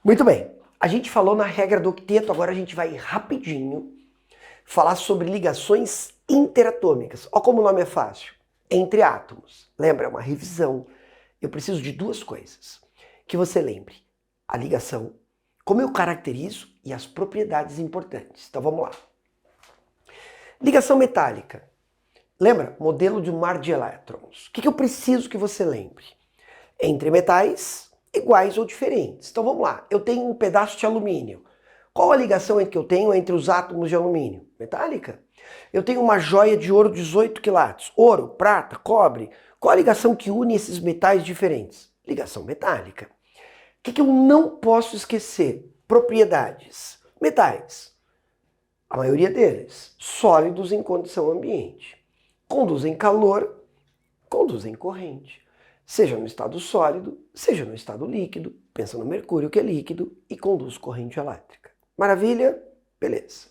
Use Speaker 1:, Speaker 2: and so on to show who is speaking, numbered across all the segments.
Speaker 1: Muito bem, a gente falou na regra do octeto, agora a gente vai rapidinho falar sobre ligações interatômicas. Olha como o nome é fácil. Entre átomos. Lembra, é uma revisão. Eu preciso de duas coisas. Que você lembre. A ligação, como eu caracterizo e as propriedades importantes. Então vamos lá. Ligação metálica. Lembra? Modelo de um mar de elétrons. O que eu preciso que você lembre? Entre metais iguais ou diferentes. Então vamos lá. Eu tenho um pedaço de alumínio. Qual a ligação que eu tenho entre os átomos de alumínio? Metálica. Eu tenho uma joia de ouro 18 quilates. Ouro, prata, cobre. Qual a ligação que une esses metais diferentes? Ligação metálica. O que eu não posso esquecer? Propriedades. Metais. A maioria deles, sólidos em condição ambiente. Conduzem calor, conduzem corrente. Seja no estado sólido, seja no estado líquido. Pensa no mercúrio que é líquido e conduz corrente elétrica. Maravilha? Beleza.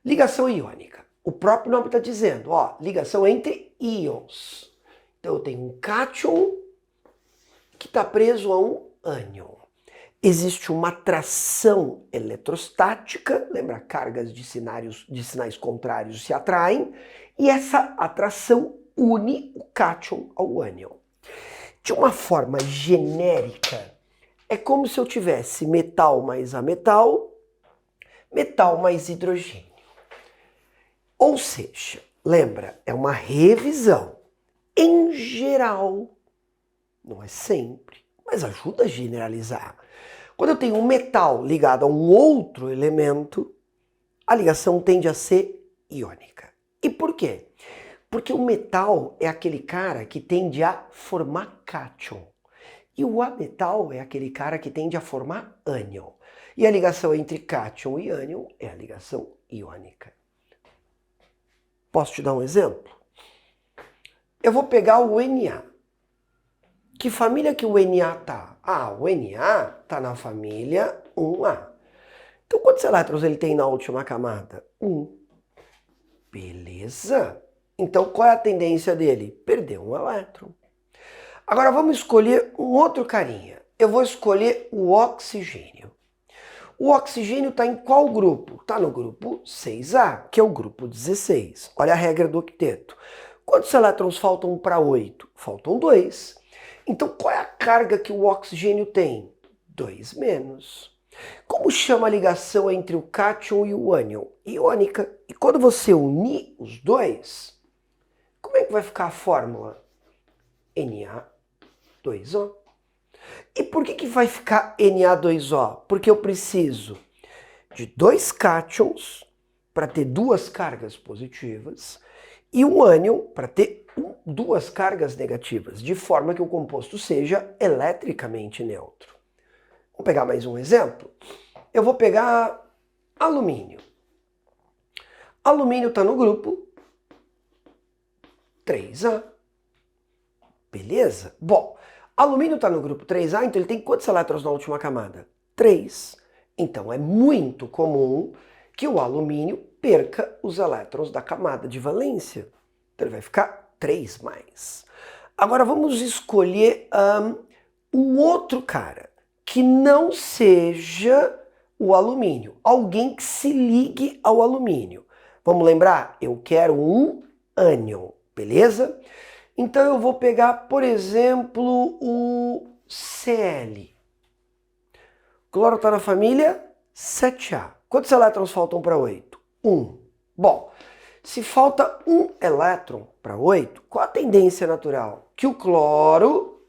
Speaker 1: Ligação iônica. O próprio nome está dizendo, ó, ligação entre íons. Então eu tenho um cátion que está preso a um ânion. Existe uma atração eletrostática, lembra, cargas de sinais contrários se atraem, e essa atração une o cátion ao ânion. De uma forma genérica, é como se eu tivesse metal mais ametal, metal mais hidrogênio. Ou seja, lembra, é uma revisão. Em geral, não é sempre, mas ajuda a generalizar. Quando eu tenho um metal ligado a um outro elemento, a ligação tende a ser iônica. E por quê? Porque o metal é aquele cara que tende a formar cátion. E o ametal é aquele cara que tende a formar ânion. E a ligação entre cátion e ânion é a ligação iônica. Posso te dar um exemplo? Eu vou pegar o Na. Que família que o Na tá? Ah, o Na tá na família 1A. Então quantos elétrons ele tem na última camada? 1. Beleza? Então qual é a tendência dele? Perder um elétron. Agora vamos escolher um outro carinha. Eu vou escolher o oxigênio. O oxigênio está em qual grupo? Está no grupo 6A, que é o grupo 16. Olha a regra do octeto. Quantos elétrons faltam para 8? Faltam 2. Então qual é a carga que o oxigênio tem? 2 menos. Como chama a ligação entre o cátion e o ânion? Iônica. E quando você unir os dois, como é que vai ficar a fórmula? Na2O. E por que vai ficar Na2O? Porque eu preciso de 2 cátions para ter 2 cargas positivas e um ânion para ter 2 cargas negativas, de forma que o composto seja eletricamente neutro. Vamos pegar mais um exemplo? Eu vou pegar alumínio. Alumínio está no grupo 3A. Beleza? Bom, alumínio está no grupo 3A, então ele tem quantos elétrons na última camada? 3. Então é muito comum que o alumínio perca os elétrons da camada de valência. Então ele vai ficar 3 mais. Agora vamos escolher um outro cara que não seja o alumínio. Alguém que se ligue ao alumínio. Vamos lembrar? Eu quero um ânion, beleza? Então eu vou pegar, por exemplo, o Cl. O cloro está na família 7A. Quantos elétrons faltam para 8? 1. Bom, se falta um elétron para 8, qual a tendência natural? Que o cloro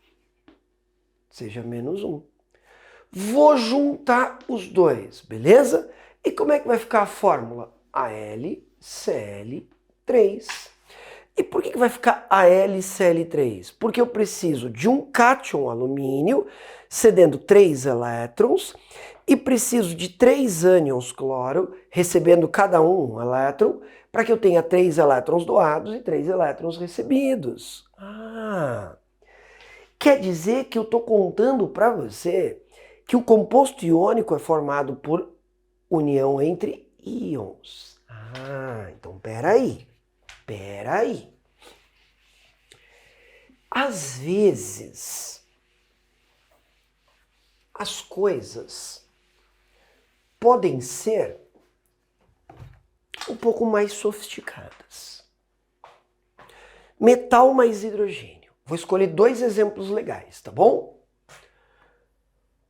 Speaker 1: seja menos 1. Vou juntar os dois, beleza? E como é que vai ficar a fórmula? AlCl3. E por que vai ficar AlCl3? Porque eu preciso de um cátion alumínio cedendo 3 elétrons e preciso de 3 ânions cloro recebendo cada um elétron para que eu tenha 3 elétrons doados e 3 elétrons recebidos. Quer dizer que eu estou contando para você que o composto iônico é formado por união entre íons. Então peraí. Às as coisas podem ser um pouco mais sofisticadas. Metal mais hidrogênio. Vou escolher 2 exemplos legais, tá bom?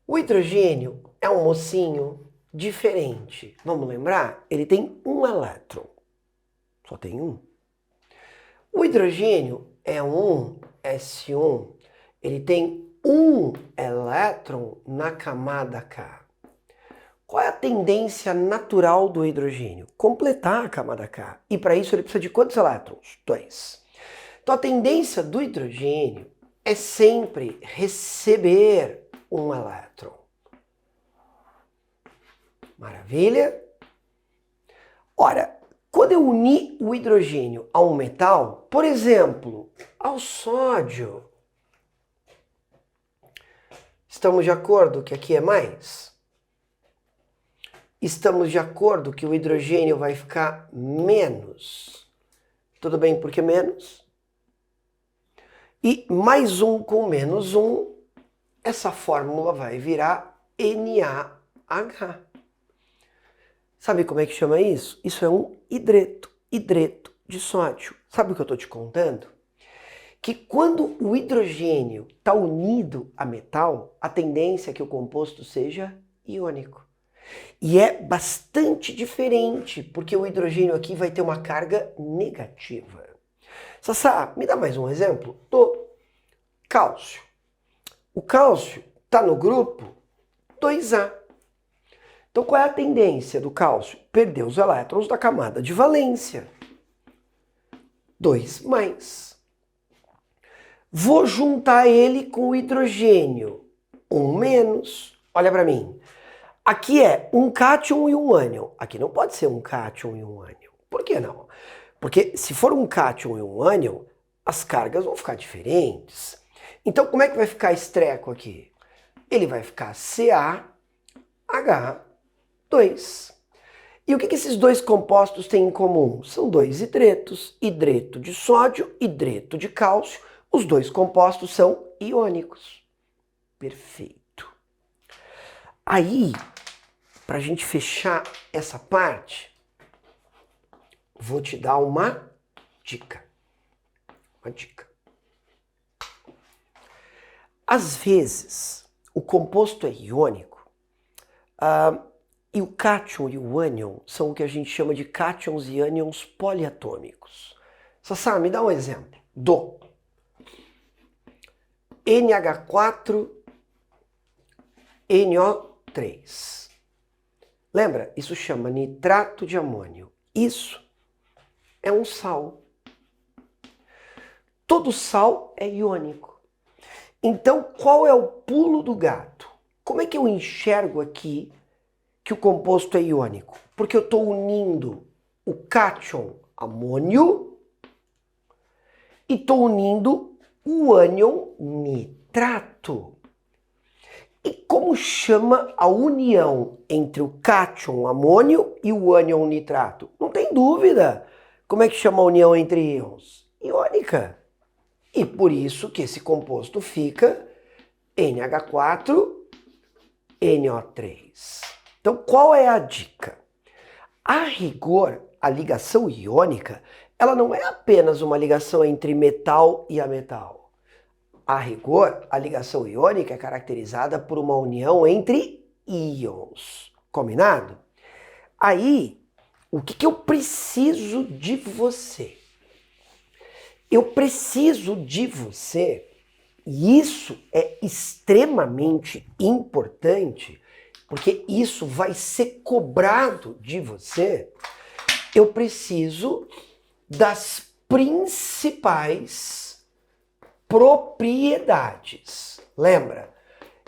Speaker 1: O hidrogênio é um mocinho diferente. Vamos lembrar? Ele tem um elétron. Só tem um. O hidrogênio é um S1. Ele tem um elétron na camada K. Qual é a tendência natural do hidrogênio? Completar a camada K. E para isso ele precisa de quantos elétrons? 2. Então a tendência do hidrogênio é sempre receber um elétron. Maravilha? Ora, quando eu unir o hidrogênio a um metal, por exemplo, ao sódio, estamos de acordo que aqui é mais? Estamos de acordo que o hidrogênio vai ficar menos. Tudo bem, por que menos? E mais um com menos um, essa fórmula vai virar NaH. Sabe como é que chama isso? Isso é um hidreto de sódio. Sabe o que eu estou te contando? Que quando o hidrogênio está unido a metal, a tendência é que o composto seja iônico. E é bastante diferente, porque o hidrogênio aqui vai ter uma carga negativa. Sassá, me dá mais um exemplo? Cálcio. O cálcio está no grupo 2A. Então qual é a tendência do cálcio? Perder os elétrons da camada de valência. 2+. Vou juntar ele com o hidrogênio. 1-. Olha para mim. Aqui é um cátion e um ânion. Aqui não pode ser um cátion e um ânion. Por que não? Porque se for um cátion e um ânion, as cargas vão ficar diferentes. Então como é que vai ficar esse treco aqui? Ele vai ficar CaH2. E o que esses 2 compostos têm em comum? São 2 hidretos, hidreto de sódio, hidreto de cálcio. Os 2 compostos são iônicos. Perfeito. Aí, para a gente fechar essa parte, vou te dar uma dica. Uma dica. Às vezes, o composto é iônico, e o cátion e o ânion são o que a gente chama de cátions e ânions poliatômicos. Sassá, me dá um exemplo. Do NH4, NO3. Lembra? Isso chama nitrato de amônio. Isso é um sal. Todo sal é iônico. Então, qual é o pulo do gato? Como é que eu enxergo aqui que o composto é iônico? Porque eu estou unindo o cátion amônio e estou unindo o ânion nitrato. E como chama a união entre o cátion amônio e o ânion nitrato? Não tem dúvida. Como é que chama a união entre íons? Iônica. E por isso que esse composto fica NH4NO3. Então qual é a dica? A rigor, a ligação iônica, ela não é apenas uma ligação entre metal e ametal. A rigor, a ligação iônica é caracterizada por uma união entre íons. Combinado? Aí, o que eu preciso de você? Eu preciso de você, e isso é extremamente importante, porque isso vai ser cobrado de você. Eu preciso das principais propriedades. Lembra?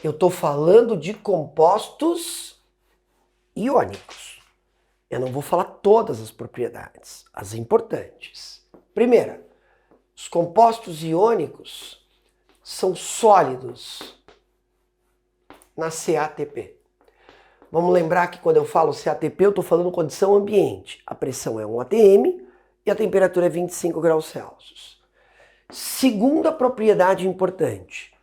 Speaker 1: Eu estou falando de compostos iônicos. Eu não vou falar todas as propriedades, as importantes. Primeira, os compostos iônicos são sólidos na CATP. Vamos lembrar que quando eu falo CATP, eu estou falando condição ambiente. A pressão é 1 atm e a temperatura é 25 graus Celsius. Segunda propriedade importante,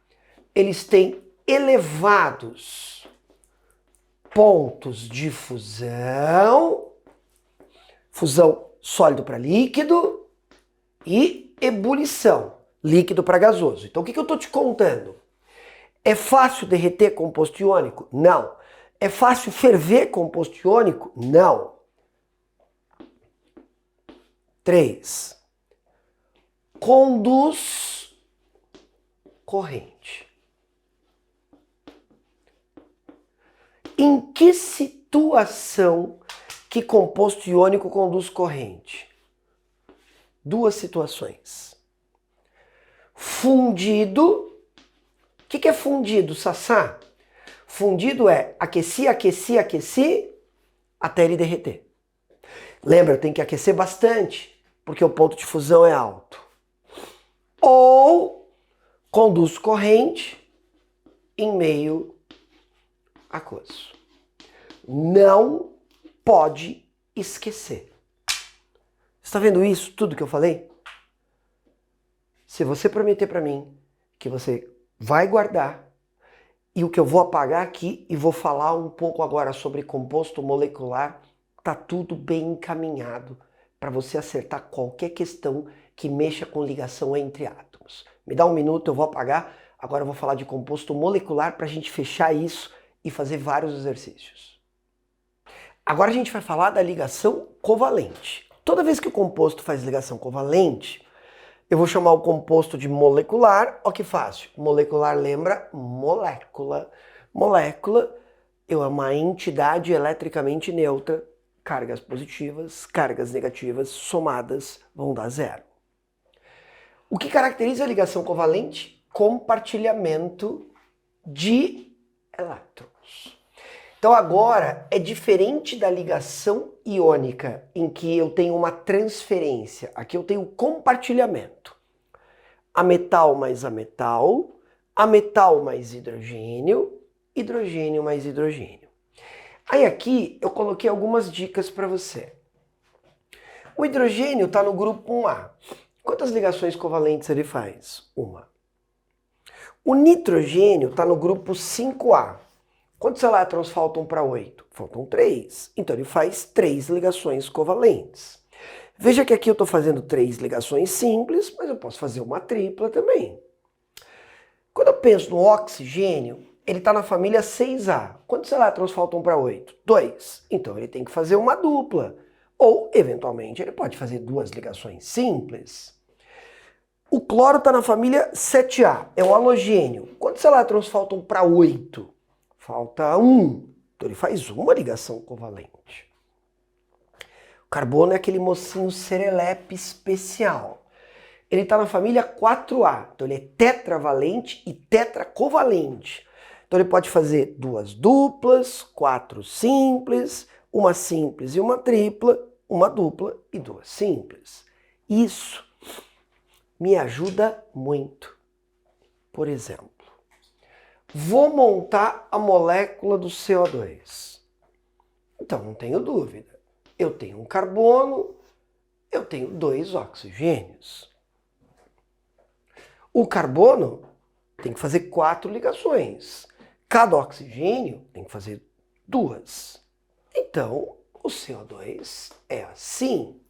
Speaker 1: eles têm elevados pontos de fusão, fusão sólido para líquido e ebulição, líquido para gasoso. Então o que eu estou te contando? É fácil derreter composto iônico? Não. É fácil ferver composto iônico? Não. 3. Conduz corrente. Em que situação que composto iônico conduz corrente? 2 situações. Fundido. O que é fundido, Sassá? Fundido é aqueci, aqueci, aqueci até ele derreter. Lembra, tem que aquecer bastante, porque o ponto de fusão é alto. Ou conduz corrente em meio aquoso. Não pode esquecer. Está vendo isso, tudo que eu falei? Se você prometer para mim que você vai guardar, e o que eu vou apagar aqui e vou falar um pouco agora sobre composto molecular, tá tudo bem encaminhado para você acertar qualquer questão que mexa com ligação entre átomos. Me dá um minuto, eu vou apagar. Agora eu vou falar de composto molecular para a gente fechar isso e fazer vários exercícios. Agora a gente vai falar da ligação covalente. Toda vez que o composto faz ligação covalente, eu vou chamar o composto de molecular. Ó que fácil. Molecular lembra molécula. Molécula é uma entidade eletricamente neutra. Cargas positivas, cargas negativas somadas vão dar zero. O que caracteriza a ligação covalente? Compartilhamento de elétrons. Então agora é diferente da ligação iônica, em que eu tenho uma transferência. Aqui eu tenho compartilhamento. A metal mais a metal mais hidrogênio, hidrogênio mais hidrogênio. Aí aqui eu coloquei algumas dicas para você. O hidrogênio está no grupo 1A. Quantas ligações covalentes ele faz? 1. O nitrogênio está no grupo 5A. Quantos elétrons faltam para 8? Faltam 3. Então ele faz 3 ligações covalentes. Veja que aqui eu estou fazendo 3 ligações simples, mas eu posso fazer uma tripla também. Quando eu penso no oxigênio, ele está na família 6A. Quantos elétrons faltam para 8? 2. Então ele tem que fazer uma dupla. Ou, eventualmente, ele pode fazer 2 ligações simples. O cloro está na família 7A. É um halogênio. Quantos elétrons faltam para 8? Falta 1. Então ele faz uma ligação covalente. O carbono é aquele mocinho serelepe especial. Ele está na família 4A. Então ele é tetravalente e tetracovalente. Então ele pode fazer 2 duplas, 4 simples, uma simples e uma tripla, uma dupla e 2 simples. Isso me ajuda muito. Por exemplo, vou montar a molécula do CO2. Então não tenho dúvida. Eu tenho um carbono, eu tenho 2 oxigênios. O carbono tem que fazer 4 ligações. Cada oxigênio tem que fazer 2. Então, o CO2 é assim.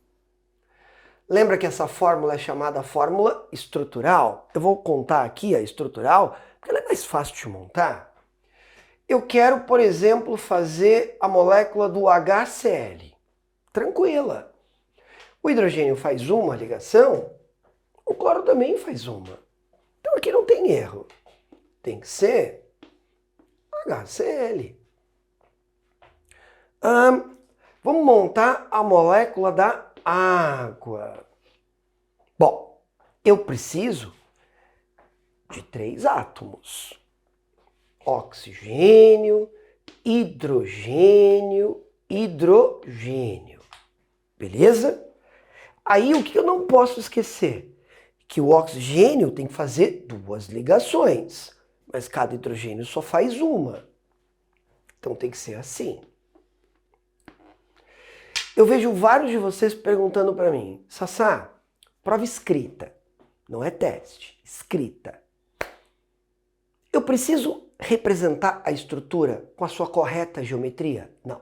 Speaker 1: Lembra que essa fórmula é chamada fórmula estrutural? Eu vou contar aqui a estrutural, porque ela é mais fácil de montar. Eu quero, por exemplo, fazer a molécula do HCl. Tranquila. O hidrogênio faz uma ligação, o cloro também faz uma. Então aqui não tem erro. Tem que ser HCl. Vamos montar a molécula da água. Bom, eu preciso de 3 átomos. Oxigênio, hidrogênio, hidrogênio. Beleza? Aí o que eu não posso esquecer? Que o oxigênio tem que fazer 2 ligações, mas cada hidrogênio só faz uma. Então tem que ser assim. Eu vejo vários de vocês perguntando para mim, Sassá, prova escrita, não é teste, escrita. Eu preciso representar a estrutura com a sua correta geometria? Não.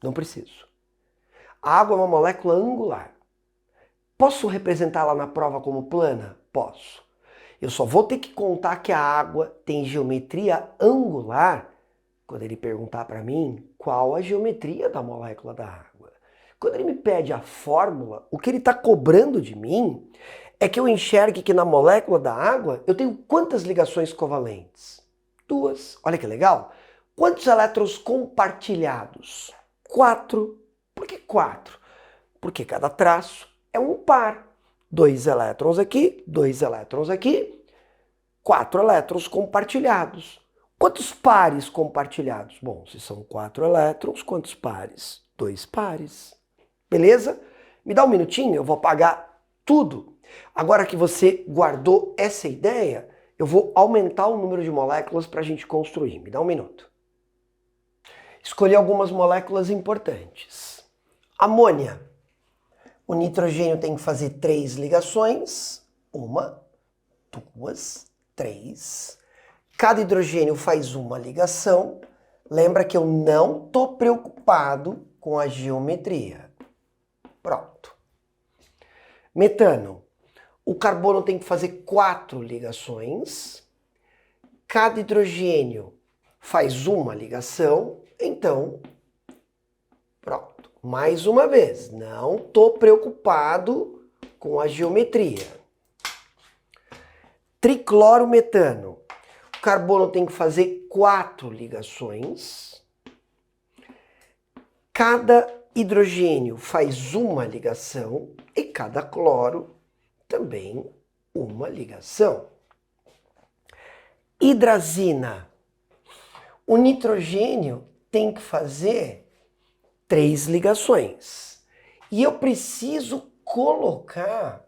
Speaker 1: Não preciso. A água é uma molécula angular. Posso representá-la na prova como plana? Posso. Eu só vou ter que contar que a água tem geometria angular quando ele perguntar para mim qual a geometria da molécula da água. Quando ele me pede a fórmula, o que ele está cobrando de mim é que eu enxergue que na molécula da água eu tenho quantas ligações covalentes? 2. Olha que legal. Quantos elétrons compartilhados? 4. Por que 4? Porque cada traço é um par. 2 elétrons aqui, 2 elétrons aqui, 4 elétrons compartilhados. Quantos pares compartilhados? Bom, se são 4 elétrons, quantos pares? 2 pares. Beleza? Me dá um minutinho, eu vou apagar tudo. Agora que você guardou essa ideia, eu vou aumentar o número de moléculas para a gente construir. Me dá um minuto. Escolhi algumas moléculas importantes. Amônia. O nitrogênio tem que fazer 3 ligações. 1, 2, 3. Cada hidrogênio faz uma ligação. Lembra que eu não estou preocupado com a geometria. Pronto. Metano. O carbono tem que fazer 4 ligações. Cada hidrogênio faz uma ligação. Então, pronto. Mais uma vez, não estou preocupado com a geometria. Triclorometano. O carbono tem que fazer 4 ligações. Cada hidrogênio faz uma ligação e cada cloro também uma ligação. Hidrazina. O nitrogênio tem que fazer 3 ligações. E eu preciso colocar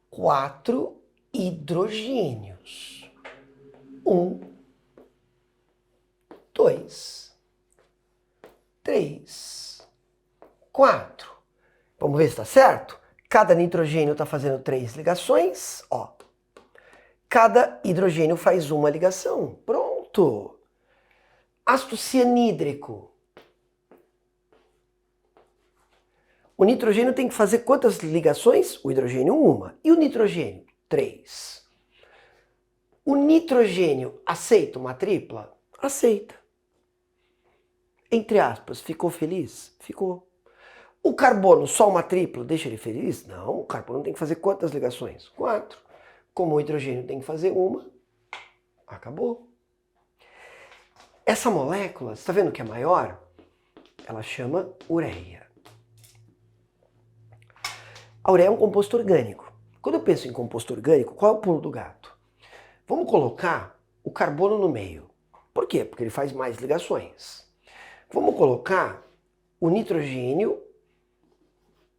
Speaker 1: 4 hidrogênios. 1, 2, 3, 4. Vamos ver se está certo? Cada nitrogênio está fazendo 3 ligações. Ó. Cada hidrogênio faz uma ligação. Pronto. Ácido cianídrico. O nitrogênio tem que fazer quantas ligações? O hidrogênio, 1. E o nitrogênio? 3. O nitrogênio aceita uma tripla? Aceita. Entre aspas, ficou feliz? Ficou. O carbono, só uma tripla, deixa ele feliz? Não, o carbono tem que fazer quantas ligações? 4. Como o hidrogênio tem que fazer uma, acabou. Essa molécula, você está vendo que é maior? Ela chama ureia. A ureia é um composto orgânico. Quando eu penso em composto orgânico, qual é o pulo do gato? Vamos colocar o carbono no meio. Por quê? Porque ele faz mais ligações. Vamos colocar o nitrogênio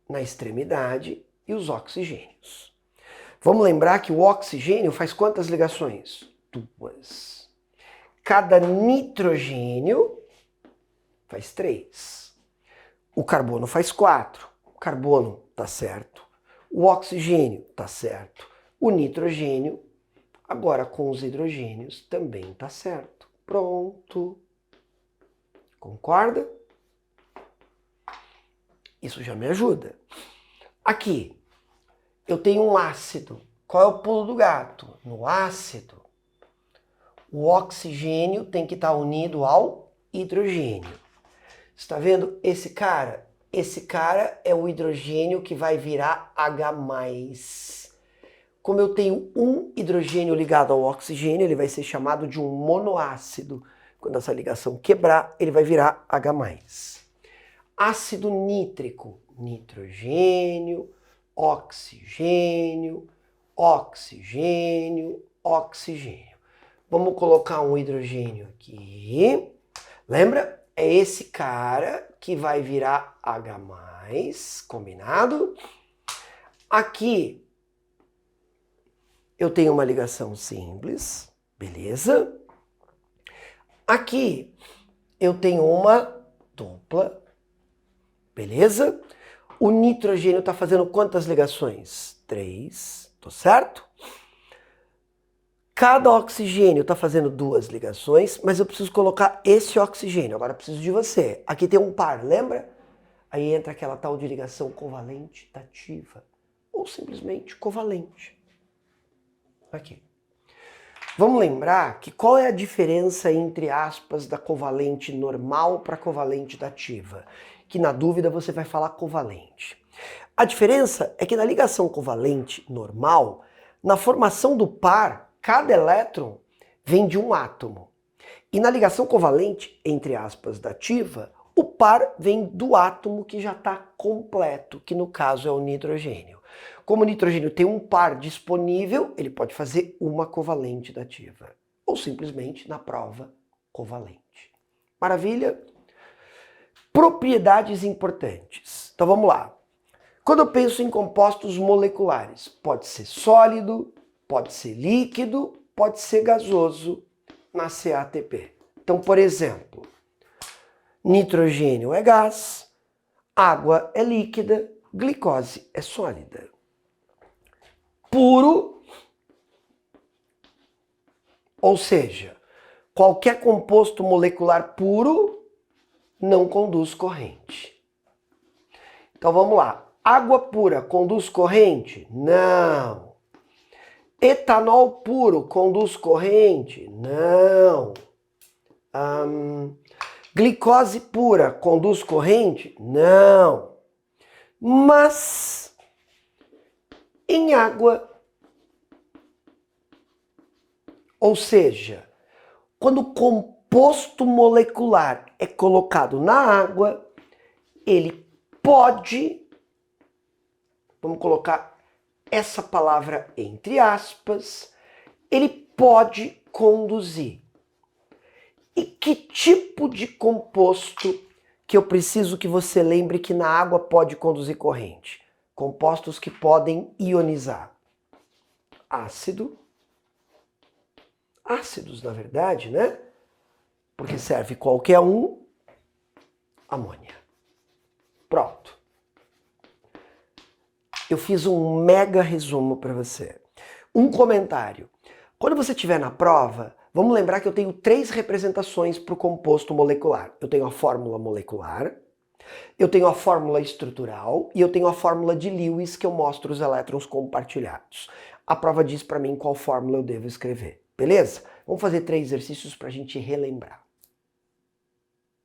Speaker 1: na extremidade e os oxigênios. Vamos lembrar que o oxigênio faz quantas ligações? 2. Cada nitrogênio faz 3. O carbono faz 4. O carbono está certo. O oxigênio está certo. O nitrogênio, agora com os hidrogênios, também está certo. Pronto. Concorda? Isso já me ajuda. Aqui, eu tenho um ácido. Qual é o pulo do gato? No ácido, o oxigênio tem que estar unido ao hidrogênio. Está vendo esse cara? Esse cara é o hidrogênio que vai virar H+. Como eu tenho um hidrogênio ligado ao oxigênio, ele vai ser chamado de um monoácido. Quando essa ligação quebrar, ele vai virar H+. Ácido nítrico, nitrogênio, oxigênio, oxigênio, oxigênio. Vamos colocar um hidrogênio aqui. Lembra? É esse cara que vai virar H+, combinado? Aqui eu tenho uma ligação simples, beleza? Aqui eu tenho uma dupla, beleza? O nitrogênio está fazendo quantas ligações? 3, tô certo? Cada oxigênio está fazendo duas ligações, mas eu preciso colocar esse oxigênio. Agora eu preciso de você. Aqui tem um par, lembra? Aí entra aquela tal de ligação covalente dativa. Ou simplesmente covalente. Aqui. Vamos lembrar que qual é a diferença entre aspas da covalente normal para covalente dativa? Que na dúvida você vai falar covalente. A diferença é que na ligação covalente normal, na formação do par, cada elétron vem de um átomo. E na ligação covalente, entre aspas, dativa, o par vem do átomo que já está completo, que no caso é o nitrogênio. Como o nitrogênio tem um par disponível, ele pode fazer uma covalente dativa. Ou simplesmente, na prova, covalente. Maravilha? Propriedades importantes. Então vamos lá. Quando eu penso em compostos moleculares, pode ser sólido, pode ser líquido, pode ser gasoso na CATP. Então, por exemplo, nitrogênio é gás, água é líquida, glicose é sólida. Puro, ou seja, qualquer composto molecular puro não conduz corrente. Então vamos lá. Água pura conduz corrente? Não. Etanol puro conduz corrente? Não. Glicose pura conduz corrente? Não. Mas em água, ou seja, quando o composto molecular é colocado na água, ele pode, vamos colocar essa palavra entre aspas, ele pode conduzir. E que tipo de composto que eu preciso que você lembre que na água pode conduzir corrente? Compostos que podem ionizar. Ácido. Ácidos, na verdade, né? Porque serve qualquer um. Amônia. Pronto. Eu fiz um mega resumo para você. Um comentário. Quando você estiver na prova, vamos lembrar que eu tenho 3 representações para o composto molecular. Eu tenho a fórmula molecular, eu tenho a fórmula estrutural e eu tenho a fórmula de Lewis que eu mostro os elétrons compartilhados. A prova diz para mim qual fórmula eu devo escrever, beleza? Vamos fazer 3 exercícios para a gente relembrar.